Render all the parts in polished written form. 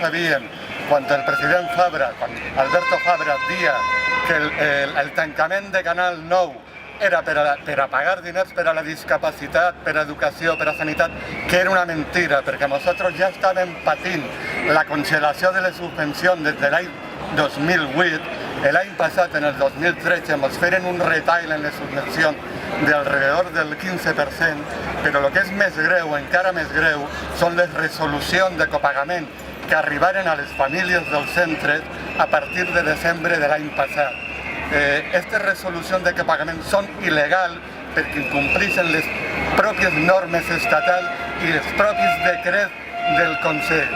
sabien, quan el president Fabra, quan Alberto Fabra dia que el tancament de Canal 9 era per a pagar diners per a la discapacitat, per a educació, per a sanitat, que era una mentira, perquè nosaltres ja estàvem patint la congelació de les subvencions des de l'any 2008. L'any passat, en el 2013, ens feren un retall en les subvencions d'alrededor del 15%, però el que és més greu, encara més greu, són les resolucions de copagament que arribaren a les famílies dels centres a partir de desembre de l'any passat. Aquestes resolucions de copagament són il·legals perquè incompleixen les pròpies normes estatals i els propis decrets del Consell.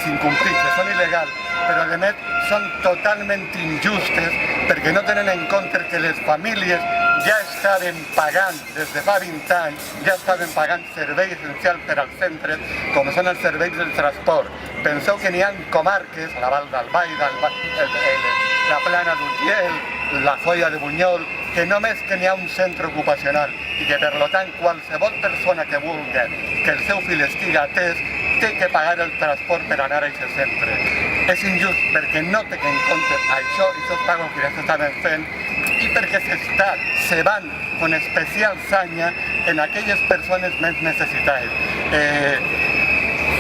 S'incompleixen, són il·legals, però a més són totalment injustes perquè no tenen en compte que les famílies ja estaven pagant des de fa 20 anys, ja estaven pagant serveis essencials per als centres, com són els serveis del transport. Penseu que n'hi ha comarques, la Val d'Albaida, la Plana d'Urgell, la Foia de Bunyol, que només que n'hi ha un centre ocupacional i que per tant qualsevol persona que vulgui que el seu fill estigui atès té que pagar el transport per anar a aquest centre. És injust perquè no té en compte això i aquests pagos que ja s'estaven fent i perquè s'està cebant con especial sanya en aquelles persones més necessitades.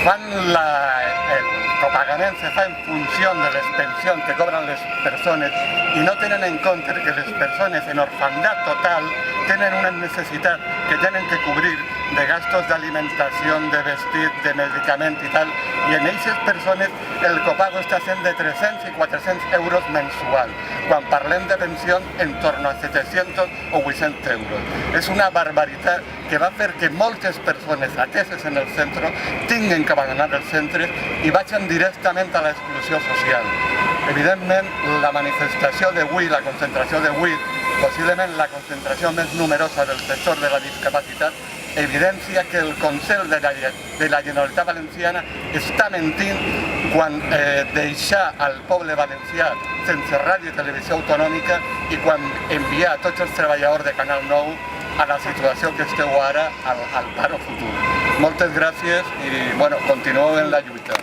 El copagament se fa en funció de les pensions que cobren les persones i no tenen en compte que les persones en orfandat total tenen una necessitat que tenen que cobrir de gastos d'alimentació, de vestit, de medicament i tal, i en aquestes persones el copago està sent de 300 i 400 euros mensuals, quan parlem de pensions en torno a 700 o 800 euros. És una barbaritat que va fer que moltes persones ateses en el centre tinguin que abandonar els centres i vagin directament a l'exclusió social. Evidentment, la manifestació d'avui, la concentració d'avui, possiblement la concentració més numerosa del sector de la discapacitat, evidència que el Consell de la Generalitat Valenciana està mentint quan deixar al poble valencià sense ràdio i televisió autonòmica i quan enviar tots els treballadors de Canal 9 a la situació que esteu ara al paro futur. Moltes gràcies i continueu en la lluita.